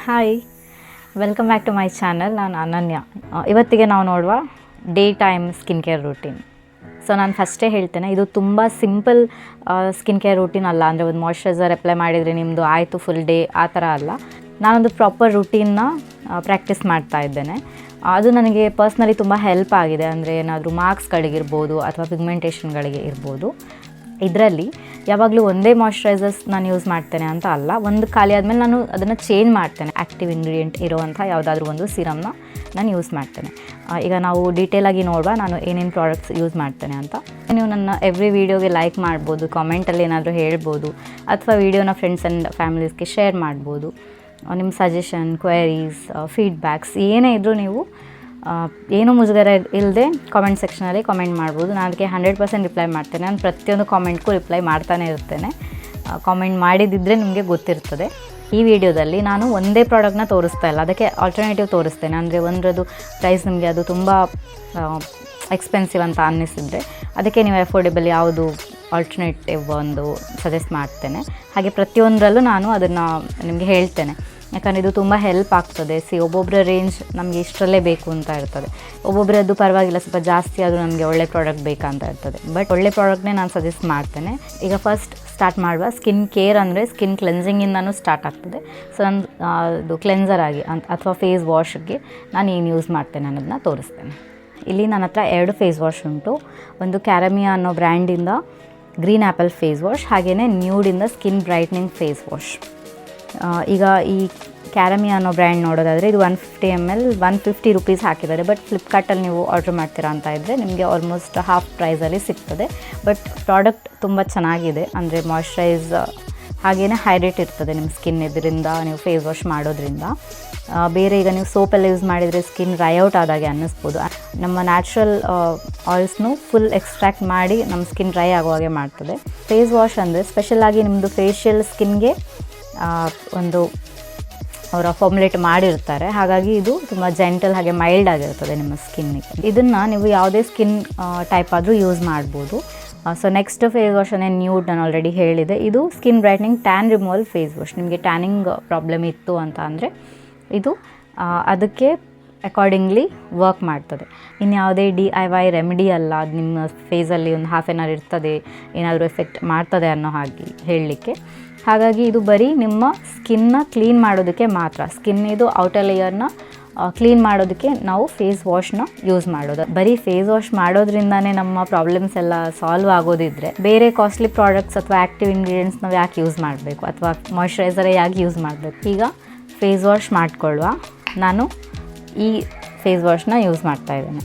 Hi, welcome back to my channel. ನಾನು ಅನನ್ಯ. ಇವತ್ತಿಗೆ ನಾವು ನೋಡುವ day time skin care routine. So ನಾನು ಫಸ್ಟೇ ಹೇಳ್ತೇನೆ, ಇದು ತುಂಬ ಸಿಂಪಲ್ ಸ್ಕಿನ್ ಕೇರ್ ರೂಟೀನ್ ಅಲ್ಲ. ಅಂದರೆ ಒಂದು ಮಾಯ್ಶ್ಚರೈಸರ್ ಅಪ್ಲೈ ಮಾಡಿದರೆ ನಿಮ್ಮದು ಆಯಿತು ಫುಲ್ ಡೇ ಆ ಥರ ಅಲ್ಲ. ನಾನೊಂದು ಪ್ರಾಪರ್ ರೂಟೀನ್ನ ಪ್ರಾಕ್ಟೀಸ್ ಮಾಡ್ತಾ ಇದ್ದೇನೆ. ಅದು ನನಗೆ ಪರ್ಸ್ನಲಿ ತುಂಬ ಹೆಲ್ಪ್ ಆಗಿದೆ. ಅಂದರೆ ಏನಾದರೂ ಮಾರ್ಕ್ಸ್ಗಳಿಗಿರ್ಬೋದು ಅಥವಾ ಪಿಗ್ಮೆಂಟೇಷನ್ಗಳಿಗೆ ಇರ್ಬೋದು. ಇದರಲ್ಲಿ ಯಾವಾಗಲೂ ಒಂದೇ ಮಾಯ್ಶ್ಚರೈಸರ್ಸ್ ನಾನು ಯೂಸ್ ಮಾಡ್ತೇನೆ ಅಂತ ಅಲ್ಲ. ಒಂದು ಖಾಲಿ ಆದಮೇಲೆ ನಾನು ಅದನ್ನು ಚೇಂಜ್ ಮಾಡ್ತೇನೆ. ಆ್ಯಕ್ಟಿವ್ ಇಂಗ್ರೀಡಿಯೆಂಟ್ ಇರೋವಂಥ ಯಾವುದಾದ್ರೂ ಒಂದು ಸಿರಮ್ನ ನಾನು ಯೂಸ್ ಮಾಡ್ತೇನೆ. ಈಗ ನಾವು ಡೀಟೇಲಾಗಿ ನೋಡುವ ನಾನು ಏನೇನು ಪ್ರಾಡಕ್ಟ್ಸ್ ಯೂಸ್ ಮಾಡ್ತೇನೆ ಅಂತ. ನೀವು ನನ್ನ ಎವ್ರಿ ವೀಡಿಯೋಗೆ ಲೈಕ್ ಮಾಡ್ಬೋದು, ಕಾಮೆಂಟಲ್ಲಿ ಏನಾದರೂ ಹೇಳ್ಬೋದು, ಅಥವಾ ವೀಡಿಯೋನ ಫ್ರೆಂಡ್ಸ್ ಆ್ಯಂಡ್ ಫ್ಯಾಮಿಲೀಸ್ಗೆ ಶೇರ್ ಮಾಡ್ಬೋದು. ನಿಮ್ಮ ಸಜೆಷನ್, ಕ್ವೆರೀಸ್, ಫೀಡ್ಬ್ಯಾಕ್ಸ್ ಏನೇ ಇದ್ದರೂ ನೀವು ಏನೂ ಮುಜುಗರ ಇಲ್ಲದೆ ಕಾಮೆಂಟ್ ಸೆಕ್ಷನಲ್ಲಿ ಕಾಮೆಂಟ್ ಮಾಡ್ಬೋದು. ನಾನು ಅದಕ್ಕೆ 100% ರಿಪ್ಲೈ ಮಾಡ್ತೇನೆ. ನಾನು ಪ್ರತಿಯೊಂದು ಕಾಮೆಂಟ್ಗೂ ರಿಪ್ಲೈ ಮಾಡ್ತಾನೆ ಇರ್ತೇನೆ. ಕಾಮೆಂಟ್ ಮಾಡಿದಿದ್ದರೆ ನಿಮಗೆ ಗೊತ್ತಿರ್ತದೆ. ಈ ವಿಡಿಯೋದಲ್ಲಿ ನಾನು ಒಂದೇ ಪ್ರಾಡಕ್ಟ್ನ ತೋರಿಸ್ತಾ ಇಲ್ಲ, ಅದಕ್ಕೆ ಆಲ್ಟರ್ನೇಟಿವ್ ತೋರಿಸ್ತೇನೆ. ಅಂದರೆ ಒಂದರದ್ದು ಪ್ರೈಸ್ ನಿಮಗೆ ಅದು ತುಂಬ ಎಕ್ಸ್ಪೆನ್ಸಿವ್ ಅಂತ ಅನ್ನಿಸಿದರೆ ಅದಕ್ಕೆ ನೀವು ಅಫೋರ್ಡೆಬಲ್ ಯಾವುದು ಆಲ್ಟರ್ನೇಟಿವ್ ಒಂದು ಸಜೆಸ್ಟ್ ಮಾಡ್ತೇನೆ. ಹಾಗೆ ಪ್ರತಿಯೊಂದರಲ್ಲೂ ನಾನು ಅದನ್ನು ನಿಮಗೆ ಹೇಳ್ತೇನೆ. ಯಾಕಂದರೆ ಇದು ತುಂಬ ಹೆಲ್ಪ್ ಆಗ್ತದೆ. ಒಬ್ಬೊಬ್ಬರ ರೇಂಜ್ ನಮಗೆ ಇಷ್ಟರಲ್ಲೇ ಬೇಕು ಅಂತ ಇರ್ತದೆ. ಒಬ್ಬೊಬ್ಬರದ್ದು ಪರವಾಗಿಲ್ಲ, ಸ್ವಲ್ಪ ಜಾಸ್ತಿ ಆದರೂ ನಮಗೆ ಒಳ್ಳೆ ಪ್ರಾಡಕ್ಟ್ ಬೇಕಂತ ಇರ್ತದೆ. ಬಟ್ ಒಳ್ಳೆ ಪ್ರಾಡಕ್ಟ್ನೇ ನಾನು ಸಜೆಸ್ಟ್ ಮಾಡ್ತೇನೆ. ಈಗ ಫಸ್ಟ್ ಸ್ಟಾರ್ಟ್ ಮಾಡುವ ಸ್ಕಿನ್ ಕೇರ್. ಅಂದರೆ ಸ್ಕಿನ್ ಕ್ಲೆನ್ಸಿಂಗಿಂದನೂ ಸ್ಟಾರ್ಟ್ ಆಗ್ತದೆ. ಸೊ ನಾನು ಇದು ಕ್ಲೆನ್ಸರ್ ಆಗಿ ಅಥವಾ ಫೇಸ್ ವಾಶ್ಗೆ ನಾನು ಏನು ಯೂಸ್ ಮಾಡ್ತೇನೆ ಅನ್ನೋದನ್ನ ತೋರಿಸ್ತೇನೆ. ಇಲ್ಲಿ ನನ್ನ ಹತ್ರ 2 ಫೇಸ್ ವಾಶ್ ಉಂಟು. ಒಂದು ಕ್ಯಾರಮಿಯಾ ಅನ್ನೋ ಬ್ರ್ಯಾಂಡಿಂದ ಗ್ರೀನ್ ಆ್ಯಪಲ್ ಫೇಸ್ ವಾಶ್, ಹಾಗೆಯೇ ನ್ಯೂಡಿಂದ ಸ್ಕಿನ್ ಬ್ರೈಟ್ನಿಂಗ್ ಫೇಸ್ ವಾಶ್. ಈಗ ಈ ಕ್ಯಾರಮಿಯಾ ಅನ್ನೋ ಬ್ರ್ಯಾಂಡ್ ನೋಡೋದಾದರೆ ಇದು 150 ml 150 ರೂಪೀಸ್ ಹಾಕಿದ್ದಾರೆ. ಬಟ್ ಫ್ಲಿಪ್ಕಾರ್ಟಲ್ಲಿ ನೀವು ಆರ್ಡ್ರ್ ಮಾಡ್ತೀರಾ ಅಂತ ಇದ್ದರೆ ನಿಮಗೆ ಆಲ್ಮೋಸ್ಟ್ ಹಾಫ್ ಪ್ರೈಸಲ್ಲಿ ಸಿಗ್ತದೆ. ಬಟ್ ಪ್ರಾಡಕ್ಟ್ ತುಂಬ ಚೆನ್ನಾಗಿದೆ. ಅಂದರೆ ಮಾಯ್ಶ್ಚರೈಸ್ ಹಾಗೆಯೇ ಹೈಡ್ರೇಟ್ ಇರ್ತದೆ ನಿಮ್ಮ ಸ್ಕಿನ್. ಇದರಿಂದ ನೀವು ಫೇಸ್ ವಾಶ್ ಮಾಡೋದ್ರಿಂದ ಬೇರೆ ಈಗ ನೀವು ಸೋಪೆಲ್ಲ ಯೂಸ್ ಮಾಡಿದರೆ ಸ್ಕಿನ್ ಡ್ರೈ ಔಟ್ ಆದಾಗೆ ಅನ್ನಿಸ್ಬೋದು. ನಮ್ಮ ನ್ಯಾಚುರಲ್ ಆಯಿಲ್ಸ್ನು ಫುಲ್ ಎಕ್ಸ್ಟ್ರಾಕ್ಟ್ ಮಾಡಿ ನಮ್ಮ ಸ್ಕಿನ್ ಡ್ರೈ ಆಗೋ ಹಾಗೆ ಮಾಡ್ತದೆ. ಫೇಸ್ ವಾಶ್ ಅಂದರೆ ಸ್ಪೆಷಲಾಗಿ ನಿಮ್ಮದು ಫೇಶಿಯಲ್ ಸ್ಕಿನ್ಗೆ ಒಂದು ಅವರ ಫಾರ್ಮುಲೇಟ್ ಮಾಡಿರ್ತಾರೆ. ಹಾಗಾಗಿ ಇದು ತುಂಬ ಜೆಂಟಲ್ ಹಾಗೆ ಮೈಲ್ಡ್ ಆಗಿರ್ತದೆ ನಿಮ್ಮ ಸ್ಕಿನ್ನಿಗೆ. ಇದನ್ನು ನೀವು ಯಾವುದೇ ಸ್ಕಿನ್ ಟೈಪ್ ಆದರೂ ಯೂಸ್ ಮಾಡ್ಬೋದು. So next face wash nude ನಾನು ಆಲ್ರೆಡಿ ಹೇಳಿದೆ. ಇದು skin brightening tan removal face wash. ನಿಮಗೆ ಟ್ಯಾನಿಂಗ್ ಪ್ರಾಬ್ಲಮ್ ಇತ್ತು ಅಂತ ಅಂದರೆ ಇದು ಅದಕ್ಕೆ ಅಕಾರ್ಡಿಂಗ್ಲಿ ವರ್ಕ್ ಮಾಡ್ತದೆ. ಇನ್ಯಾವುದೇ DIY ರೆಮಿಡಿ ಅಲ್ಲ. ಅದು ನಿಮ್ಮ ಫೇಸಲ್ಲಿ ಒಂದು ಹಾಫ್ ಆನ್ ಅವರ್ ಇರ್ತದೆ, ಏನಾದರೂ ಎಫೆಕ್ಟ್ ಮಾಡ್ತದೆ ಅನ್ನೋ ಹಾಗೆ ಹೇಳಲಿಕ್ಕೆ. ಹಾಗಾಗಿ ಇದು ಬರೀ ನಿಮ್ಮ ಸ್ಕಿನ್ನ ಕ್ಲೀನ್ ಮಾಡೋದಕ್ಕೆ ಮಾತ್ರ. ಸ್ಕಿನ್ ಇದು ಔಟರ್ ಲೇಯರ್ನ ಕ್ಲೀನ್ ಮಾಡೋದಕ್ಕೆ ನಾವು ಫೇಸ್ ವಾಶ್ನ ಯೂಸ್ ಮಾಡೋದು. ಬರೀ ಫೇಸ್ ವಾಶ್ ಮಾಡೋದ್ರಿಂದನೇ ನಮ್ಮ ಪ್ರಾಬ್ಲಮ್ಸ್ ಎಲ್ಲ ಸಾಲ್ವ್ ಆಗೋದಿದ್ರೆ ಬೇರೆ ಕಾಸ್ಟ್ಲಿ ಪ್ರಾಡಕ್ಟ್ಸ್ ಅಥವಾ ಆ್ಯಕ್ಟಿವ್ ಇಂಗ್ರೀಡಿಯೆಂಟ್ಸ್ ನಾವು ಯಾಕೆ ಯೂಸ್ ಮಾಡಬೇಕು, ಅಥವಾ ಮಾಯ್ಶ್ಚರೈಸರೇ ಯಾಕೆ ಯೂಸ್ ಮಾಡಬೇಕು. ಈಗ ಫೇಸ್ ವಾಶ್ ಮಾಡಿಕೊಳ್ಳುವ. ನಾನು ಈ ಫೇಸ್ ವಾಶ್ನ ಯೂಸ್ ಮಾಡ್ತಾ ಇದ್ದೇನೆ.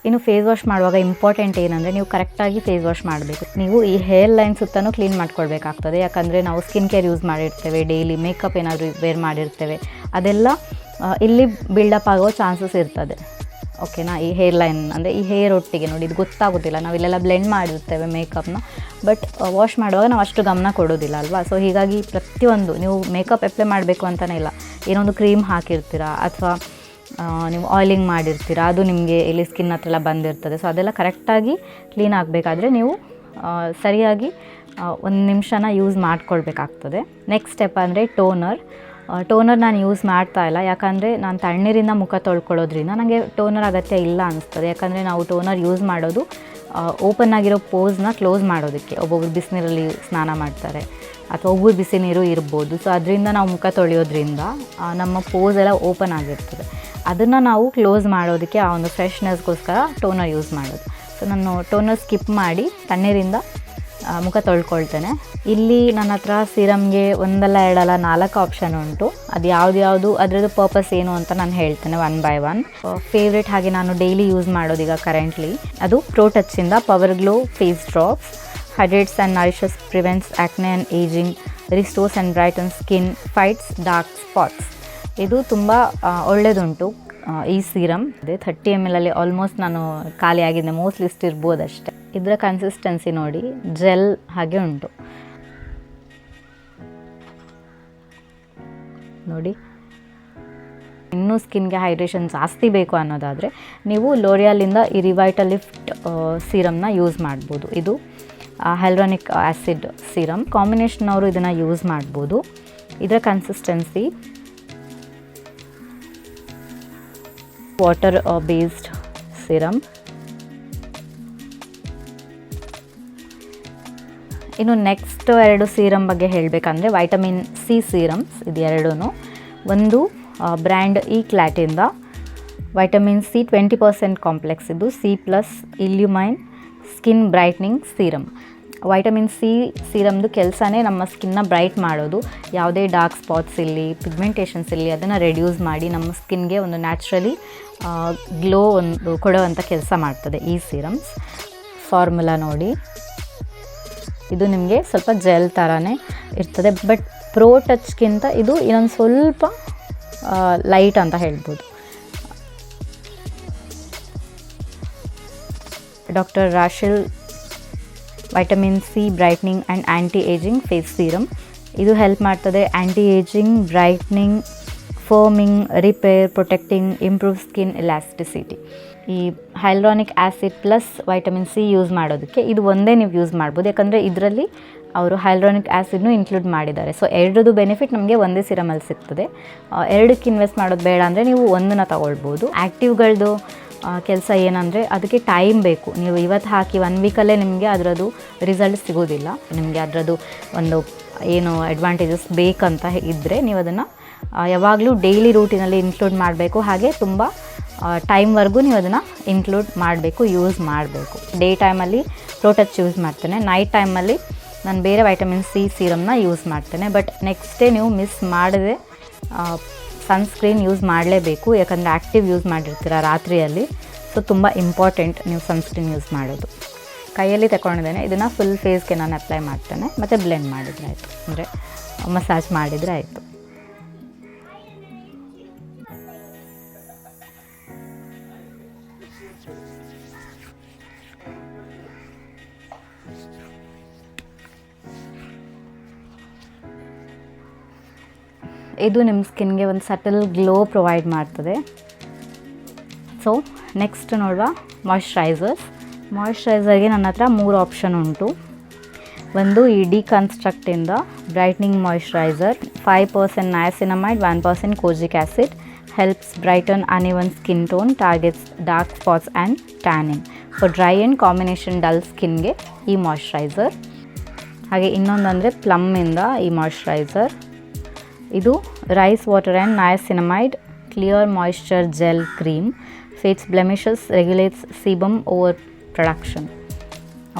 ಇನ್ನು ಫೇಸ್ ವಾಶ್ ಮಾಡುವಾಗ ಇಂಪಾರ್ಟೆಂಟ್ ಏನಂದರೆ ನೀವು ಕರೆಕ್ಟಾಗಿ ಫೇಸ್ ವಾಶ್ ಮಾಡಬೇಕು. ನೀವು ಈ ಹೇರ್ ಲೈನ್ ಸುತ್ತಲೂ ಕ್ಲೀನ್ ಮಾಡ್ಕೊಳ್ಬೇಕಾಗ್ತದೆ. ಯಾಕಂದರೆ ನಾವು ಸ್ಕಿನ್ ಕೇರ್ ಯೂಸ್ ಮಾಡಿರ್ತೇವೆ, ಡೈಲಿ ಮೇಕಪ್ ಏನಾದರೂ ವೇರ್ ಮಾಡಿರ್ತೇವೆ, ಅದೆಲ್ಲ ಇಲ್ಲಿ ಬಿಲ್ಡಪ್ ಆಗೋ ಚಾನ್ಸಸ್ ಇರ್ತದೆ. ಓಕೆನಾ. ಈ ಹೇರ್ ಲೈನ್ ಅಂದರೆ ಈ ಹೇರ್ ಒಟ್ಟಿಗೆ ನೋಡಿ, ಇದು ಗೊತ್ತಾಗೋದಿಲ್ಲ. ನಾವು ಇಲ್ಲೆಲ್ಲ ಬ್ಲೆಂಡ್ ಮಾಡಿರ್ತೇವೆ ಮೇಕಪ್ನ, ಬಟ್ ವಾಶ್ ಮಾಡುವಾಗ ನಾವು ಅಷ್ಟು ಗಮನ ಕೊಡೋದಿಲ್ಲ ಅಲ್ವಾ. ಸೊ ಹೀಗಾಗಿ ಪ್ರತಿಯೊಂದು ನೀವು ಮೇಕಪ್ ಅಪ್ಲೈ ಮಾಡಬೇಕು ಅಂತಲೇ ಇಲ್ಲ, ಏನೊಂದು ಕ್ರೀಮ್ ಹಾಕಿರ್ತೀರಾ ಅಥವಾ ನೀವು ಆಯಿಲಿಂಗ್ ಮಾಡಿರ್ತೀರ, ಅದು ನಿಮಗೆ ಇಲ್ಲಿ ಸ್ಕಿನ್ ಹತ್ರ ಎಲ್ಲ ಬಂದಿರ್ತದೆ. ಸೊ ಅದೆಲ್ಲ ಕರೆಕ್ಟಾಗಿ ಕ್ಲೀನ್ ಆಗಬೇಕಾದ್ರೆ ನೀವು ಸರಿಯಾಗಿ 1 ನಿಮಿಷನ ಯೂಸ್ ಮಾಡ್ಕೊಳ್ಬೇಕಾಗ್ತದೆ. ನೆಕ್ಸ್ಟ್ ಸ್ಟೆಪ್ ಅಂದರೆ ಟೋನರ್ ನಾನು ಯೂಸ್ ಮಾಡ್ತಾ ಇಲ್ಲ. ಯಾಕಂದರೆ ನಾನು ತಣ್ಣೀರಿಂದ ಮುಖ ತೊಳ್ಕೊಳ್ಳೋದ್ರಿಂದ ನನಗೆ ಟೋನರ್ ಅಗತ್ಯ ಇಲ್ಲ ಅನಿಸ್ತದೆ. ಯಾಕಂದರೆ ನಾವು ಟೋನರ್ ಯೂಸ್ ಮಾಡೋದು ಓಪನ್ ಆಗಿರೋ ಪೋಸ್ನ ಕ್ಲೋಸ್ ಮಾಡೋದಕ್ಕೆ. ಒಬ್ಬೊಬ್ರು ಬಿಸಿನೀರಲ್ಲಿ ಸ್ನಾನ ಮಾಡ್ತಾರೆ ಅಥವಾ ಉಗುರು ಬಿಸಿ ನೀರು ಇರ್ಬೋದು. ಸೊ ಅದರಿಂದ ನಾವು ಮುಖ ತೊಳೆಯೋದ್ರಿಂದ ನಮ್ಮ ಪೋಸ್ ಎಲ್ಲ ಓಪನ್ ಆಗಿರ್ತದೆ. ಅದನ್ನು ನಾವು ಕ್ಲೋಸ್ ಮಾಡೋದಕ್ಕೆ ಆ ಒಂದು ಫ್ರೆಶ್ನೆಸ್ಗೋಸ್ಕರ ಟೋನರ್ ಯೂಸ್ ಮಾಡೋದು. ಸೊ ನಾನು ಟೋನರ್ ಸ್ಕಿಪ್ ಮಾಡಿ ತಣ್ಣೀರಿಂದ ಮುಖ ತೊಳ್ಕೊಳ್ತೇನೆ. ಇಲ್ಲಿ ನನ್ನ ಹತ್ರ ಸಿರಮ್ಗೆ 1 ಅಲ್ಲ 2 ಅಲ್ಲ 4 ಆಪ್ಷನ್ ಉಂಟು. ಅದು ಯಾವುದು ಅದರದ್ದು ಪರ್ಪಸ್ ಏನು ಅಂತ ನಾನು ಹೇಳ್ತೇನೆ ಒನ್ ಬೈ ಒನ್. ಫೇವ್ರೇಟ್ ಹಾಗೆ ನಾನು ಡೈಲಿ ಯೂಸ್ ಮಾಡೋದೀಗ ಕರೆಂಟ್ಲಿ ಅದು ಪ್ರೋ ಟಚ್ಚಿಂದ power glow face drops. Hydrates and nourishes, prevents acne and ageing, restores and brighten skin, fights dark spots. ಇದು ತುಂಬ ಒಳ್ಳೆಯದುಂಟು ಈ ಸೀರಮ್. ಅದೇ 30 ml ಅಲ್ಲಿ ಆಲ್ಮೋಸ್ಟ್ ನಾನು ಖಾಲಿ ಆಗಿದೆ, ಮೋಸ್ಟ್ಲಿ ಇರ್ಬೋದು ಅಷ್ಟೇ. ಇದರ ಕನ್ಸಿಸ್ಟೆನ್ಸಿ ನೋಡಿ, ಜೆಲ್ ಹಾಗೆ ಉಂಟು. ನೋಡಿ. ಇನ್ನೂ ಸ್ಕಿನ್ಗೆ ಹೈಡ್ರೇಷನ್ ಜಾಸ್ತಿ ಬೇಕು ಅನ್ನೋದಾದರೆ ನೀವು ಲೋರಿಯಲಿಂದ ಈ ರಿವೈಟಲಿಫ್ಟ್ ಸೀರಮ್ನ ಯೂಸ್ ಮಾಡ್ಬೋದು. ಇದು ಹೈಲ್ರಾನಿಕ್ ಆ್ಯಸಿಡ್ ಸೀರಮ್ ಕಾಂಬಿನೇಷನ್ ಅವರು ಇದನ್ನು ಯೂಸ್ ಮಾಡ್ಬೋದು. ಇದರ ಕನ್ಸಿಸ್ಟೆನ್ಸಿ ವಾಟರ್ ಬೇಸ್ಡ್ ಸೀರಮ್. ಇನ್ನು ನೆಕ್ಸ್ಟ್ 2 ಸೀರಮ್ ಬಗ್ಗೆ ಹೇಳಬೇಕಂದ್ರೆ ವೈಟಮಿನ್ ಸಿ ಸೀರಮ್ಸ್. ಇದು ಎರಡೂ ಒಂದು ಬ್ರ್ಯಾಂಡ್ ಕ್ಲಾಟಿಂದ ವೈಟಮಿನ್ ಸಿ 20% ಕಾಂಪ್ಲೆಕ್ಸ್. ಇದು C+ illumine skin brightening serum. Vitamin C ಸೀರಮ್ದು ಕೆಲಸನೇ ನಮ್ಮ ಸ್ಕಿನ್ನ ಬ್ರೈಟ್ ಮಾಡೋದು. ಯಾವುದೇ ಡಾರ್ಕ್ ಸ್ಪಾಟ್ಸ್ ಇರಲಿ, ಪಿಗ್ಮೆಂಟೇಷನ್ಸ್ ಇರಲಿ, ಅದನ್ನು ರೆಡ್ಯೂಸ್ ಮಾಡಿ ನಮ್ಮ ಸ್ಕಿನ್ಗೆ ಒಂದು ನ್ಯಾಚುರಲಿ ಗ್ಲೋ ಒಂದು ಕೊಡೋವಂಥ ಕೆಲಸ ಮಾಡ್ತದೆ ಈ ಸೀರಮ್ಸ್. ಫಾರ್ಮುಲಾ ನೋಡಿ, ಇದು ನಿಮಗೆ ಸ್ವಲ್ಪ ಜೆಲ್ ಥರನೇ ಇರ್ತದೆ, ಬಟ್ ಪ್ರೋ ಟಚ್ಗಿಂತ ಇದು ಇನ್ನೊಂದು ಸ್ವಲ್ಪ ಲೈಟ್ ಅಂತ ಹೇಳ್ಬೋದು. Doctor Rashel vitamin C brightening and anti ageing face serum. ಇದು ಹೆಲ್ಪ್ ಮಾಡ್ತದೆ anti ageing, brightening, foaming, repair, protecting, improve skin elasticity. ಈ hyaluronic acid plus vitamin C use ಮಾಡೋದಕ್ಕೆ ಇದು ಒಂದೇ ನೀವು ಯೂಸ್ ಮಾಡ್ಬೋದು, ಯಾಕಂದರೆ ಇದರಲ್ಲಿ ಅವರು ಹೈಲ್ರಾನಿಕ್ ಆ್ಯಸಿಡ್ನು ಇನ್ಕ್ಲೂಡ್ ಮಾಡಿದ್ದಾರೆ. ಸೊ ಎರಡರದ್ದು ಬೆನಿಫಿಟ್ ನಮಗೆ ಒಂದೇ ಸಿರಮಲ್ಲಿ ಸಿಗ್ತದೆ. ಎರಡಕ್ಕೆ ಇನ್ವೆಸ್ಟ್ ಮಾಡೋದು ಬೇಡ ಅಂದರೆ ನೀವು ಒಂದನ್ನು ತಗೊಳ್ಬೋದು. ಆ್ಯಕ್ಟಿವ್ಗಳದ್ದು ಕೆಲಸ ಏನಂದರೆ ಅದಕ್ಕೆ ಟೈಮ್ ಬೇಕು. ನೀವು ಇವತ್ತು ಹಾಕಿ 1 ವೀಕಲ್ಲೇ ನಿಮಗೆ ಅದರದ್ದು ರಿಸಲ್ಟ್ ಸಿಗೋದಿಲ್ಲ. ನಿಮಗೆ ಅದರದ್ದು ಒಂದು ಏನು ಅಡ್ವಾಂಟೇಜಸ್ ಬೇಕಂತ ಇದ್ದರೆ ನೀವು ಅದನ್ನು ಯಾವಾಗಲೂ ಡೈಲಿ ರೂಟೀನಲ್ಲಿ ಇನ್ಕ್ಲೂಡ್ ಮಾಡಬೇಕು. ಹಾಗೆ ತುಂಬ ಟೈಮ್ವರೆಗೂ ನೀವು ಅದನ್ನು ಇನ್ಕ್ಲೂಡ್ ಮಾಡಬೇಕು, ಯೂಸ್ ಮಾಡಬೇಕು. ಡೇ ಟೈಮಲ್ಲಿ ಪ್ರೋ ಟಚ್ ಯೂಸ್ ಮಾಡ್ತೇನೆ, ನೈಟ್ ಟೈಮಲ್ಲಿ ನಾನು ಬೇರೆ ವೈಟಮಿನ್ ಸಿ ಸೀರಮ್ನ ಯೂಸ್ ಮಾಡ್ತೇನೆ. ಬಟ್ ನೆಕ್ಸ್ಟ್ ಡೇ ನೀವು ಮಿಸ್ ಮಾಡದೆ ಸನ್ಸ್ಕ್ರೀನ್ ಯೂಸ್ ಮಾಡಲೇಬೇಕು, ಯಾಕಂದರೆ ಆ್ಯಕ್ಟಿವ್ ಯೂಸ್ ಮಾಡಿರ್ತೀರ ರಾತ್ರಿಯಲ್ಲಿ. ಸೊ ತುಂಬ ಇಂಪಾರ್ಟೆಂಟ್ ನೀವು ಸನ್ಸ್ಕ್ರೀನ್ ಯೂಸ್ ಮಾಡೋದು. ಕೈಯಲ್ಲಿ ತಗೊಂಡಿದ್ದೇನೆ, ಇದನ್ನು ಫುಲ್ ಫೇಸ್ಗೆ ನಾನು ಅಪ್ಲೈ ಮಾಡ್ತೇನೆ, ಮತ್ತು ಬ್ಲೆಂಡ್ ಮಾಡಿದರೆ ಆಯಿತು, ಅಂದರೆ ಮಸಾಜ್ ಮಾಡಿದರೆ ಆಯಿತು. ಇದು ನಿಮ್ಮ ಸ್ಕಿನ್ಗೆ ಒಂದು ಸಟಲ್ ಗ್ಲೋ ಪ್ರೊವೈಡ್ ಮಾಡ್ತದೆ. ಸೊ ನೆಕ್ಸ್ಟ್ ನೋಡುವ ಮಾಯ್ಶ್ಚರೈಸರ್ಗೆ ನನ್ನ ಹತ್ರ 3 ಆಪ್ಷನ್ ಉಂಟು. ಒಂದು ಈ ಡಿಕನ್ಸ್ಟ್ರಕ್ಟಿಂದ brightening moisturiser, 5% niacinamide, 1% kojic acid, helps brighten uneven skin tone, targets dark spots and tanning. For dry and combination dull ಸ್ಕಿನ್ಗೆ ಈ ಮಾಯ್ಶ್ಚರೈಸರ್. ಹಾಗೆ ಇನ್ನೊಂದಂದರೆ ಪ್ಲಮ್ಮಿಂದ ಈ ಮಾಯ್ಶ್ಚರೈಸರ್. ಇದು rice water and niacinamide clear moisture gel cream, face blemishes, regulates sebum over production.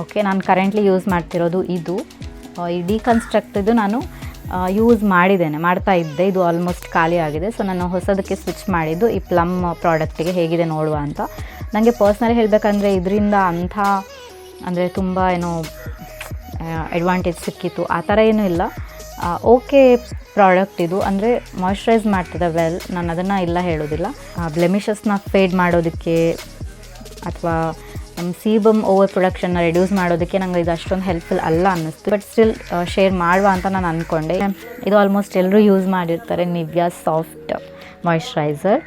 Okay, ನಾನು currently use ಮಾಡ್ತಿರೋದು ಇದು. ಈ ಡಿಕನ್ಸ್ಟ್ರಕ್ಟಿದ್ದು ನಾನು ಯೂಸ್ ಮಾಡ್ತಾ ಇದ್ದೆ, ಇದು ಆಲ್ಮೋಸ್ಟ್ ಖಾಲಿ ಆಗಿದೆ. ಸೊ ನಾನು ಹೊಸದಕ್ಕೆ ಸ್ವಿಚ್ ಮಾಡಿದ್ದು ಈ ಪ್ಲಮ್ ಪ್ರಾಡಕ್ಟಿಗೆ ಹೇಗಿದೆ ನೋಡುವ ಅಂತ. ನನಗೆ ಪರ್ಸ್ನಲಿ ಹೇಳಬೇಕಂದ್ರೆ ಇದರಿಂದ ಅಂದರೆ ತುಂಬ ಅಡ್ವಾಂಟೇಜ್ ಸಿಕ್ಕಿತ್ತು ಆ ಥರ ಏನೂ ಇಲ್ಲ. ಓಕೆ ಪ್ರಾಡಕ್ಟ್ ಇದು, ಅಂದರೆ ಮಾಯ್ಶ್ಚರೈಸ್ ಮಾಡ್ತದೆ ವೆಲ್, ನಾನು ಅದನ್ನು ಇಲ್ಲ ಹೇಳೋದಿಲ್ಲ. ಬ್ಲೆಮಿಷಸ್ನ ಫೇಡ್ ಮಾಡೋದಕ್ಕೆ ಅಥವಾ ನಮ್ಮ ಸೀಬಮ್ ಓವರ್ ಪ್ರೊಡಕ್ಷನ್ನ ರೆಡ್ಯೂಸ್ ಮಾಡೋದಕ್ಕೆ ನಂಗೆ ಇದು ಅಷ್ಟೊಂದು ಹೆಲ್ಪ್ಫುಲ್ ಅಲ್ಲ ಅನ್ನಿಸ್ತು. ಬಟ್ ಸ್ಟಿಲ್ ಶೇರ್ ಮಾಡುವ ಅಂತ ನಾನು ಅಂದ್ಕೊಂಡೆ. ಇದು ಆಲ್ಮೋಸ್ಟ್ ಎಲ್ಲರೂ ಯೂಸ್ ಮಾಡಿರ್ತಾರೆ, ನಿವ್ಯಾ ಸಾಫ್ಟ್ ಮಾಯ್ಶ್ಚರೈಸರ್.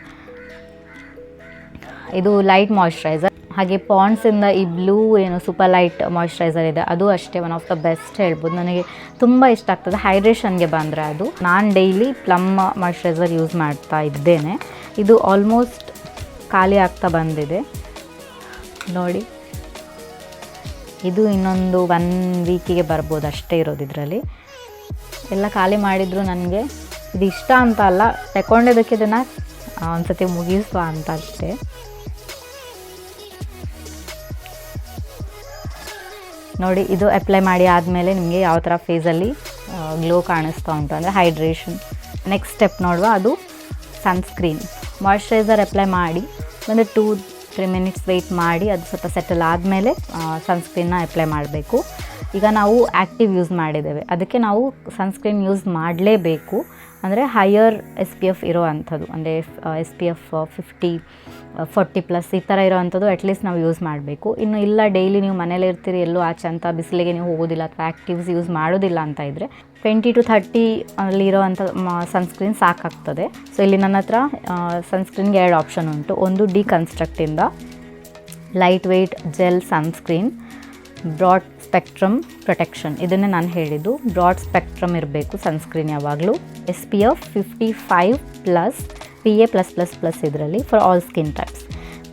ಇದು ಲೈಟ್ ಮಾಯ್ಶ್ಚರೈಸರ್. ಹಾಗೆ ಪಾಂಡ್ಸಿಂದ ಈ ಬ್ಲೂ ಸೂಪರ್ ಲೈಟ್ ಮಾಯ್ಶ್ಚರೈಸರ್ ಇದೆ, ಅದು ಅಷ್ಟೇ ಒನ್ ಆಫ್ ದ ಬೆಸ್ಟ್ ಹೇಳ್ಬೋದು. ನನಗೆ ತುಂಬ ಇಷ್ಟ ಆಗ್ತದೆ ಹೈಡ್ರೇಷನ್ಗೆ ಬಂದರೆ ಅದು. ನಾನು ಡೈಲಿ ಪ್ಲಮ್ ಮಾಯ್ಶ್ಚರೈಸರ್ ಯೂಸ್ ಮಾಡ್ತಾ ಇದ್ದೇನೆ. ಇದು ಆಲ್ಮೋಸ್ಟ್ ಖಾಲಿ ಆಗ್ತಾ ಬಂದಿದೆ ನೋಡಿ. ಇದು ಇನ್ನೊಂದು 1 ವೀಕಿಗೆ ಬರ್ಬೋದು ಅಷ್ಟೇ ಇರೋದು ಇದರಲ್ಲಿ. ಎಲ್ಲ ಖಾಲಿ ಮಾಡಿದ್ರು ನನಗೆ ಇದು ಇಷ್ಟ ಅಂತ ಅಲ್ಲ, ತಗೊಂಡಿದ್ದಕ್ಕೆ ಇದನ್ನು ಒಂದು ಸತಿ ಮುಗಿಸುವ ಅಂತ ಅಷ್ಟೇ. ನೋಡಿ, ಇದು ಅಪ್ಲೈ ಮಾಡಿ ಆದಮೇಲೆ ನಿಮಗೆ ಯಾವ ಥರ ಫೇಸಲ್ಲಿ ಗ್ಲೋ ಕಾಣಿಸ್ತಾ ಉಂಟು, ಅಂದರೆ ಹೈಡ್ರೇಷನ್. ನೆಕ್ಸ್ಟ್ ಸ್ಟೆಪ್ ನೋಡುವ, ಅದು ಸನ್ಸ್ಕ್ರೀನ್. ಮಾಯ್ಶ್ಚರೈಸರ್ ಅಪ್ಲೈ ಮಾಡಿ ಒಂದು 2-3 ಮಿನಿಟ್ಸ್ ವೆಯ್ಟ್ ಮಾಡಿ ಅದು ಸ್ವಲ್ಪ ಸೆಟಲ್ ಆದಮೇಲೆ ಸನ್ಸ್ಕ್ರೀನ್ನ ಅಪ್ಲೈ ಮಾಡಬೇಕು. ಈಗ ನಾವು ಆ್ಯಕ್ಟಿವ್ ಯೂಸ್ ಮಾಡಿದ್ದೇವೆ, ಅದಕ್ಕೆ ನಾವು ಸನ್ಸ್ಕ್ರೀನ್ ಯೂಸ್ ಮಾಡಲೇಬೇಕು. ಅಂದರೆ ಹೈಯರ್ SPF ಇರೋ ಅಂಥದ್ದು, ಅಂದರೆ SPF 50 40+ ಈ ಥರ ಇರೋ ಅಂಥದ್ದು ಅಟ್ಲೀಸ್ಟ್ ನಾವು ಯೂಸ್ ಮಾಡಬೇಕು. ಇನ್ನು ಇಲ್ಲ ಡೈಲಿ ನೀವು ಮನೇಲೇ ಇರ್ತೀರಿ, ಎಲ್ಲೂ ಆಚೆ ಅಂತ ಬಿಸಿಲಿಗೆ ನೀವು ಹೋಗೋದಿಲ್ಲ ಅಥವಾ ಆ್ಯಕ್ಟಿವ್ಸ್ ಯೂಸ್ ಮಾಡೋದಿಲ್ಲ ಅಂತ ಇದ್ದರೆ 20 to 30 ಅಲ್ಲಿರೋ ಅಂಥ ಸನ್ಸ್ಕ್ರೀನ್ ಸಾಕಾಗ್ತದೆ. ಸೊ ಇಲ್ಲಿ ನನ್ನ ಹತ್ರ ಸನ್ಸ್ಕ್ರೀನ್ಗೆ 2 ಆಪ್ಷನ್ ಉಂಟು. ಒಂದು ಡಿಕನ್ಸ್ಟ್ರಕ್ಟಿಂದ lightweight gel sunscreen broad spectrum protection, ಇದನ್ನೇ ನಾನು ಹೇಳಿದ್ದು. ಬ್ರಾಡ್ ಸ್ಪೆಕ್ಟ್ರಮ್ ಇರಬೇಕು ಸನ್ಸ್ಕ್ರೀನ್ ಯಾವಾಗಲೂ. SPF 55+ PA+++ ಇದರಲ್ಲಿ for all skin types.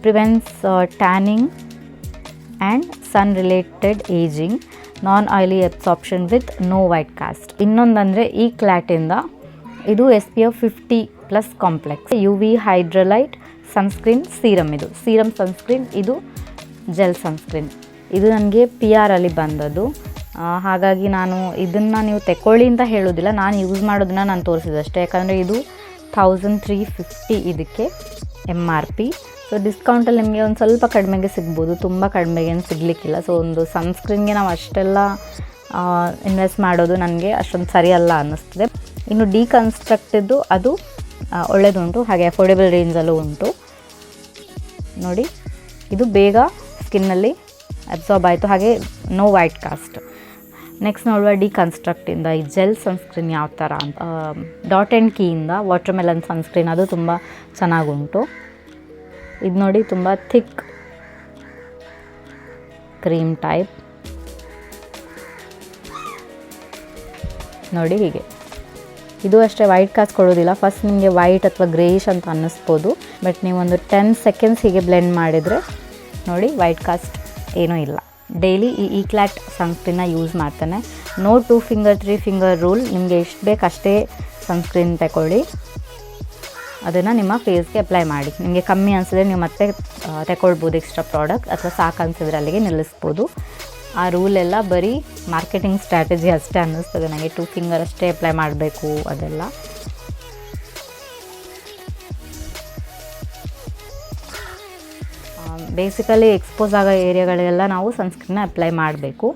Prevents tanning and sun related ageing, non oily absorption with no white cast. ಇನ್ನೊಂದಂದರೆ ಈ ಕ್ಲಾಟಿಂದ ಇದು SPF 50+ complex UV hydralight sunscreen serum. ಇದು ಸೀರಮ್ ಸನ್ಸ್ಕ್ರೀನ್, ಇದು ಜೆಲ್ ಸನ್ಸ್ಕ್ರೀನ್. ಇದು ನನಗೆ PR ಅಲ್ಲಿ ಬಂದದ್ದು, ಹಾಗಾಗಿ ನಾನು ಇದನ್ನು ನೀವು ತೆಕ್ಕೊಳ್ಳಿ ಅಂತ ಹೇಳೋದಿಲ್ಲ, ನಾನು ಯೂಸ್ ಮಾಡೋದನ್ನು ನಾನು ತೋರಿಸಿದಷ್ಟೇ. ಯಾಕಂದರೆ ಇದು 1350 ಇದಕ್ಕೆ MRP. ಸೊ ಡಿಸ್ಕೌಂಟಲ್ಲಿ ನಿಮಗೆ ಒಂದು ಸ್ವಲ್ಪ ಕಡಿಮೆಗೆ ಸಿಗ್ಬೋದು, ತುಂಬ ಕಡಿಮೆಗೆ ಏನು ಸಿಗಲಿಕ್ಕಿಲ್ಲ. ಸೊ ಒಂದು ಸನ್ಸ್ಕ್ರೀನ್ಗೆ ನಾವು ಅಷ್ಟೆಲ್ಲ ಇನ್ವೆಸ್ಟ್ ಮಾಡೋದು ನನಗೆ ಅಷ್ಟೊಂದು ಸರಿಯಲ್ಲ ಅನ್ನಿಸ್ತದೆ. ಇನ್ನು ಡಿಕನ್ಸ್ಟ್ರಕ್ಟಿದ್ದು ಅದು ಒಳ್ಳೆಯದುಂಟು, ಹಾಗೆ ಅಫೋರ್ಡೆಬಲ್ ರೇಂಜಲ್ಲೂ ಉಂಟು. ನೋಡಿ, ಇದು ಬೇಗ ಸ್ಕಿನ್ನಲ್ಲಿ ಅಬ್ಸಾರ್ಬ್ ಆಯಿತು, ಹಾಗೆ ನೋ ವೈಟ್ ಕಾಸ್ಟ್. ನೆಕ್ಸ್ಟ್ ನೋಡುವ ಡಿಕನ್ಸ್ಟ್ರಕ್ಟಿಂದ ಈ ಜೆಲ್ ಸನ್ಸ್ಕ್ರೀನ್ ಯಾವ ಥರ ಅಂತ. ಡಾಟ್ ಆ್ಯಂಡ್ ಕೀಯಿಂದ ವಾಟರ್ ಮೆಲನ್ ಸನ್ಸ್ಕ್ರೀನ್, ಅದು ತುಂಬ ಚೆನ್ನಾಗುಂಟು. ಇದು ನೋಡಿ, ತುಂಬ ಥಿಕ್ ಕ್ರೀಮ್ ಟೈಪ್ ನೋಡಿ ಹೀಗೆ. ಇದು ಅಷ್ಟೇ ವೈಟ್ ಕಾಸ್ಟ್ ಕೊಡೋದಿಲ್ಲ. ಫಸ್ಟ್ ನಿಮಗೆ ವೈಟ್ ಅಥವಾ ಗ್ರೇಯಿಶ್ ಅಂತ ಅನ್ನಿಸ್ಬೋದು, ಬಟ್ ನೀವು ಒಂದು 10 seconds ಹೀಗೆ ಬ್ಲೆಂಡ್ ಮಾಡಿದರೆ ನೋಡಿ ವೈಟ್ ಕಾಸ್ಟ್ ಏನೂ ಇಲ್ಲ. ಡೈಲಿ ಈ ಕ್ಲಾಟ್ ಸನ್ಸ್ಕ್ರೀನ್ನ ಯೂಸ್ ಮಾಡ್ತಾನೆ. No 2 finger 3 finger rule. ನಿಮಗೆ ಎಷ್ಟು ಬೇಕು ಅಷ್ಟೇ ಸನ್ಸ್ಕ್ರೀನ್ ತಗೊಳ್ಳಿ, ಅದನ್ನು ನಿಮ್ಮ ಫೇಸ್ಗೆ ಅಪ್ಲೈ ಮಾಡಿ. ನಿಮಗೆ ಕಮ್ಮಿ ಅನಿಸಿದ್ರೆ ನೀವು ಮತ್ತೆ ತಗೊಳ್ಬೋದು ಎಕ್ಸ್ಟ್ರಾ ಪ್ರಾಡಕ್ಟ್, ಅಥವಾ ಸಾಕು ಅನಿಸಿದ್ರೆ ಅಲ್ಲಿಗೆ ನಿಲ್ಲಿಸ್ಬೋದು. ಆ ರೂಲೆಲ್ಲ ಬರೀ ಮಾರ್ಕೆಟಿಂಗ್ ಸ್ಟ್ರಾಟಜಿ ಅಷ್ಟೇ ಅನ್ನಿಸ್ತದೆ ನನಗೆ. 2 finger ಅಷ್ಟೇ ಅಪ್ಲೈ ಮಾಡಬೇಕು ಅದೆಲ್ಲ. ಬೇಸಿಕಲಿ ಎಕ್ಸ್ಪೋಸ್ ಆಗೋ ಏರಿಯಾಗಳೆಲ್ಲ ನಾವು ಸನ್ಸ್ಕ್ರೀನ್ನ ಅಪ್ಲೈ ಮಾಡಬೇಕು.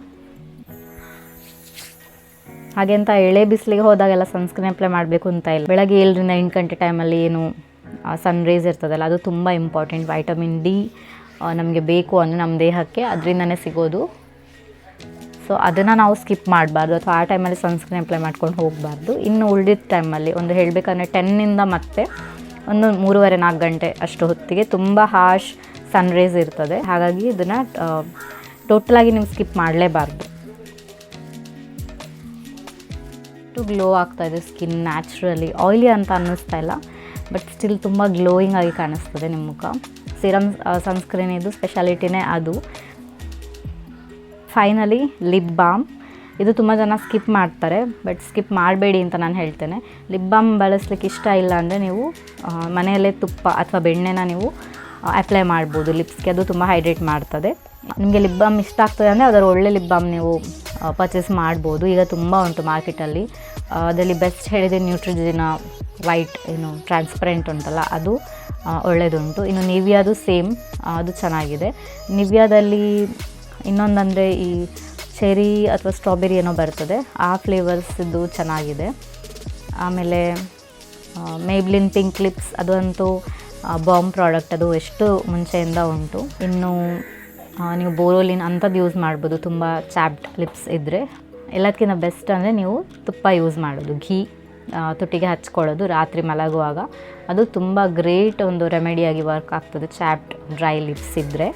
ಹಾಗೆ ಅಂತ ಎಳೆ ಬಿಸಿಲಿಗೆ ಹೋದಾಗೆಲ್ಲ ಸನ್ಸ್ಕ್ರೀನ್ ಅಪ್ಲೈ ಮಾಡಬೇಕು ಅಂತ ಇಲ್ಲ. ಬೆಳಗ್ಗೆ 7 ರಿಂದ 8 ಗಂಟೆ ಟೈಮಲ್ಲಿ ಏನು ಸನ್ ರೇಸ್ ಇರ್ತದಲ್ಲ, ಅದು ತುಂಬ ಇಂಪಾರ್ಟೆಂಟ್. ವೈಟಮಿನ್ D ನಮಗೆ ಬೇಕು ಅಂದರೆ ನಮ್ಮ ದೇಹಕ್ಕೆ ಅದರಿಂದನೇ ಸಿಗೋದು. ಸೊ ಅದನ್ನು ನಾವು ಸ್ಕಿಪ್ ಮಾಡಬಾರ್ದು, ಅಥವಾ ಆ ಟೈಮಲ್ಲಿ ಸನ್ಸ್ಕ್ರೀನ್ ಅಪ್ಲೈ ಮಾಡ್ಕೊಂಡು ಹೋಗಬಾರ್ದು. ಇನ್ನು ಉಳಿದಿದ್ದ ಟೈಮಲ್ಲಿ ಒಂದು ಹೇಳಬೇಕಂದ್ರೆ 10 ಮತ್ತೆ ಒಂದು 3:30-4 ಗಂಟೆ ಅಷ್ಟು ಹೊತ್ತಿಗೆ ತುಂಬ ಹಾಶ್ ಸನ್ ರೇಸ್ ಇರ್ತದೆ. ಹಾಗಾಗಿ ಇದನ್ನು ಟೋಟಲಾಗಿ ನೀವು ಸ್ಕಿಪ್ ಮಾಡಲೇಬಾರ್ದು. ಗ್ಲೋ ಆಗ್ತಾಯಿದೆ ಸ್ಕಿನ್ ನ್ಯಾಚುರಲಿ. ಆಯಿಲಿ ಅಂತ ಅನ್ನಿಸ್ತಾ ಇಲ್ಲ, ಬಟ್ ಸ್ಟಿಲ್ ತುಂಬ ಗ್ಲೋಯಿಂಗ್ ಆಗಿ ಕಾಣಿಸ್ತದೆ ನಿಮ್ಮ ಮುಖ. ಸಿರಮ್ ಸನ್ಸ್ಕ್ರೀನ್ ಇದು ಸ್ಪೆಷಾಲಿಟಿನೇ ಅದು. Finally lip balm. ಇದು ತುಂಬ ಜನ ಸ್ಕಿಪ್ ಮಾಡ್ತಾರೆ, ಬಟ್ ಸ್ಕಿಪ್ ಮಾಡಬೇಡಿ ಅಂತ ನಾನು ಹೇಳ್ತೇನೆ. ಲಿಪ್ ಬಾಮ್ ಬಳಸಲಿಕ್ಕೆ ಇಷ್ಟ ಇಲ್ಲ ಅಂದರೆ ನೀವು ಮನೆಯಲ್ಲೇ ತುಪ್ಪ ಅಥವಾ ಬೆಣ್ಣೆನ ನೀವು ಅಪ್ಲೈ ಮಾಡ್ಬೋದು ಲಿಪ್ಸ್ಗೆ. ಅದು ತುಂಬ ಹೈಡ್ರೇಟ್ ಮಾಡ್ತದೆ. ನಿಮಗೆ ಲಿಪ್ ಬಾಮ್ ಇಷ್ಟ ಆಗ್ತದೆ ಅಂದರೆ ಅದರ ಒಳ್ಳೆ ಲಿಪ್ ಬಾಮ್ ನೀವು ಪರ್ಚೇಸ್ ಮಾಡ್ಬೋದು. ಈಗ ತುಂಬ ಉಂಟು ಮಾರ್ಕೆಟಲ್ಲಿ. ಅದರಲ್ಲಿ ಬೆಸ್ಟ್ ಹೇಳಿದೆ ನ್ಯೂಟ್ರಿಜಿನ ವೈಟ್ ಏನು ಟ್ರಾನ್ಸ್ಪರೆಂಟ್ ಉಂಟಲ್ಲ, ಅದು ಒಳ್ಳೆಯದುಂಟು. ಇನ್ನು ನಿವಿಯಾದು ಸೇಮ್, ಅದು ಚೆನ್ನಾಗಿದೆ. ನಿವಿಯಾದಲ್ಲಿ ಇನ್ನೊಂದಂದರೆ ಈ ಚೆರಿ ಅಥವಾ ಸ್ಟ್ರಾಬೆರಿ ಏನೋ ಬರ್ತದೆ, ಆ ಫ್ಲೇವರ್ಸಿದ್ದು ಚೆನ್ನಾಗಿದೆ. ಆಮೇಲೆ ಮೇಬ್ಲಿನ್ ಪಿಂಕ್ ಲಿಪ್ಸ್, ಅದಂತೂ ಬಾಂಬ್ ಪ್ರಾಡಕ್ಟ್, ಅದು ಎಷ್ಟು ಮುಂಚೆಯಿಂದ ಉಂಟು. ಇನ್ನು ನೀವು ಬೋರೋಲಿನ್ ಅಂಥದ್ದು ಯೂಸ್ ಮಾಡ್ಬೋದು ತುಂಬ ಚಾಪ್ಡ್ ಲಿಪ್ಸ್ ಇದ್ದರೆ. ಎಲ್ಲದಕ್ಕಿಂತ ಬೆಸ್ಟ್ ಅಂದರೆ ನೀವು ತುಪ್ಪ ಯೂಸ್ ಮಾಡೋದು, ಘೀ ತುಟಿಗೆ ಹಚ್ಕೊಳ್ಳೋದು ರಾತ್ರಿ ಮಲಗುವಾಗ. ಅದು ತುಂಬ ಗ್ರೇಟ್ ಒಂದು ರೆಮಿಡಿಯಾಗಿ ವರ್ಕ್ ಆಗ್ತದೆ ಚಾಪ್ಡ್ ಡ್ರೈ ಲಿಪ್ಸ್ ಇದ್ದರೆ.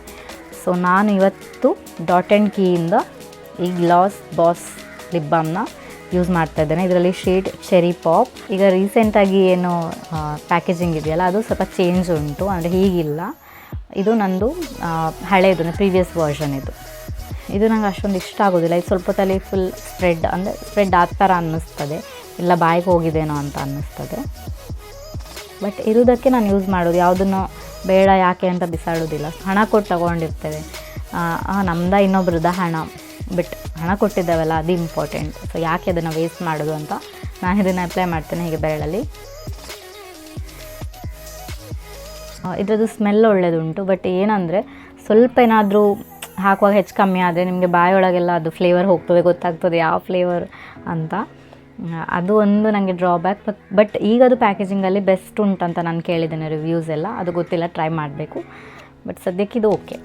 ಸೊ ನಾನು ಇವತ್ತು ಡಾಟ್ ಆ್ಯಂಡ್ ಕೀಯಿಂದ ಈ ಗ್ಲಾಸ್ ಬಾಸ್ ಲಿಪ್ ಬಾಮ್ನ ಯೂಸ್ ಮಾಡ್ತಾ ಇದ್ದೇನೆ. ಇದರಲ್ಲಿ ಶೇಡ್ ಚೆರಿ ಪಾಪ್. ಈಗ ರೀಸೆಂಟಾಗಿ ಏನು ಪ್ಯಾಕೇಜಿಂಗ್ ಇದೆಯಲ್ಲ, ಅದು ಸ್ವಲ್ಪ ಚೇಂಜ್ ಉಂಟು, ಅಂದರೆ ಹೀಗಿಲ್ಲ. ಇದು ನಂದು ಹಳೇದು ಪ್ರೀವಿಯಸ್ ವರ್ಷನ್ ಇದು ನಂಗೆ ಅಷ್ಟೊಂದು ಇಷ್ಟ ಆಗೋದಿಲ್ಲ. ಇದು ಸ್ವಲ್ಪ ತಲೆ ಫುಲ್ ಸ್ಪ್ರೆಡ್ ಆ ಥರ ಅನ್ನಿಸ್ತದೆ, ಇಲ್ಲ ಬಾಯಿಗೆ ಹೋಗಿದೇನೋ ಅಂತ ಅನ್ನಿಸ್ತದೆ. ಬಟ್ ಇರೋದಕ್ಕೆ ನಾನು ಯೂಸ್ ಮಾಡೋದು, ಯಾವುದನ್ನು ಬೇಡ ಯಾಕೆ ಅಂತ ಬಿಸಾಡೋದಿಲ್ಲ. ಹಣ ಕೊಟ್ಟು ತಗೊಂಡಿರ್ತೇವೆ, ನಮ್ದು ಇನ್ನೊಬ್ರದ ಹಣ, ಬಟ್ ಹಣ ಕೊಟ್ಟಿದ್ದಾವಲ್ಲ ಅದು ಇಂಪಾರ್ಟೆಂಟ್. ಸೊ ಯಾಕೆ ಅದನ್ನು ವೇಸ್ಟ್ ಮಾಡೋದು ಅಂತ ನಾನು ಇದನ್ನು ಅಪ್ಲೈ ಮಾಡ್ತೇನೆ ಹೀಗೆ ಬೆರಳಲ್ಲಿ. ಇದರದ್ದು ಸ್ಮೆಲ್ ಒಳ್ಳೆಯದುಂಟು, ಬಟ್ ಏನಂದರೆ ಸ್ವಲ್ಪ ಏನಾದರೂ ಹಾಕುವಾಗ ಹೆಚ್ಚು ಕಮ್ಮಿ ಆದರೆ ನಿಮಗೆ ಬಾಯೊಳಗೆಲ್ಲ ಅದು ಫ್ಲೇವರ್ ಹೋಗ್ತದೆ, ಗೊತ್ತಾಗ್ತದೆ ಯಾವ ಫ್ಲೇವರ್ ಅಂತ. ಅದು ಒಂದು ನನಗೆ ಡ್ರಾಬ್ಯಾಕ್. ಬಟ್ ಈಗ ಅದು ಪ್ಯಾಕೇಜಿಂಗಲ್ಲಿ ಬೆಸ್ಟ್ ಉಂಟಂತ ನಾನು ಕೇಳಿದ್ದೇನೆ, ರಿವ್ಯೂಸ್ ಎಲ್ಲ. ಅದು ಗೊತ್ತಿಲ್ಲ, ಟ್ರೈ ಮಾಡಬೇಕು. ಬಟ್ ಸದ್ಯಕ್ಕೆ ಇದು ಓಕೆ.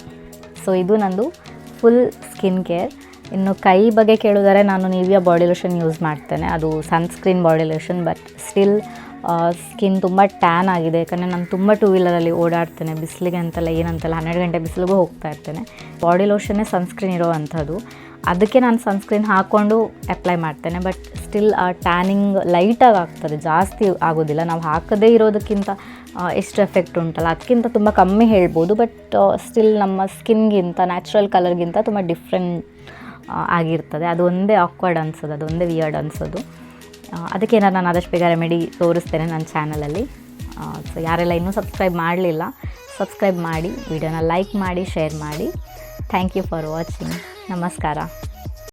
ಸೊ ಇದು ನಂದು ಫುಲ್ ಸ್ಕಿನ್ ಕೇರ್. ಇನ್ನು ಕೈ ಬಗ್ಗೆ ಕೇಳಿದರೆ ನಾನು ನಿವಿಯಾ ಬಾಡಿ ಲೋಷನ್ ಯೂಸ್ ಮಾಡ್ತೇನೆ. ಅದು sunscreen body lotion. But still skin ತುಂಬ ಟ್ಯಾನ್ ಆಗಿದೆ, ಯಾಕಂದರೆ ನಾನು ತುಂಬ ಟೂ ವೀಲರಲ್ಲಿ ಓಡಾಡ್ತೇನೆ, ಬಿಸಿಲಿಗೆ ಅಂತೆಲ್ಲ ಏನಂತಲ್ಲ 12 ಗಂಟೆ ಬಿಸಿಲಿಗೂ ಹೋಗ್ತಾ ಇರ್ತೇನೆ. ಬಾಡಿ ಲೋಷನ್ನೇ ಸನ್ಸ್ಕ್ರೀನ್ ಇರೋ ಅಂಥದ್ದು, ಅದಕ್ಕೆ ನಾನು ಸನ್ಸ್ಕ್ರೀನ್ ಹಾಕ್ಕೊಂಡು ಅಪ್ಲೈ ಮಾಡ್ತೇನೆ. ಬಟ್ ಸ್ಟಿಲ್ ಟ್ಯಾನಿಂಗ್ ಲೈಟಾಗಿ ಆಗ್ತದೆ, ಜಾಸ್ತಿ ಆಗೋದಿಲ್ಲ. ನಾವು ಹಾಕದೇ ಇರೋದಕ್ಕಿಂತ ಎಷ್ಟು ಎಫೆಕ್ಟ್ ಉಂಟಲ್ಲ ಅದಕ್ಕಿಂತ ತುಂಬ ಕಮ್ಮಿ ಹೇಳ್ಬೋದು. ಬಟ್ ಸ್ಟಿಲ್ ನಮ್ಮ ಸ್ಕಿನ್ಗಿಂತ, ನ್ಯಾಚುರಲ್ ಕಲರ್ಗಿಂತ ತುಂಬ ಡಿಫ್ರೆಂಟ್ ಆಗಿರ್ತದೆ. ಅದು ಒಂದೇ ಆಕ್ವರ್ಡ್ ಅನ್ಸೋದು, ಅದು ಒಂದೇ ವಿಯರ್ಡ್ ಅನ್ಸೋದು. ಅದಕ್ಕೆ ನಾನು ಆದಷ್ಟು ಬೇಗ ರೆಮಿಡಿ ತೋರಿಸ್ತೇನೆ ನನ್ನ ಚಾನಲಲ್ಲಿ. ಸೊ ಯಾರೆಲ್ಲ ಇನ್ನೂ ಸಬ್ಸ್ಕ್ರೈಬ್ ಮಾಡಲಿಲ್ಲ, ಸಬ್ಸ್ಕ್ರೈಬ್ ಮಾಡಿ, ವಿಡಿಯೋನ ಲೈಕ್ ಮಾಡಿ, ಶೇರ್ ಮಾಡಿ. Thank you for watching. ನಮಸ್ಕಾರ.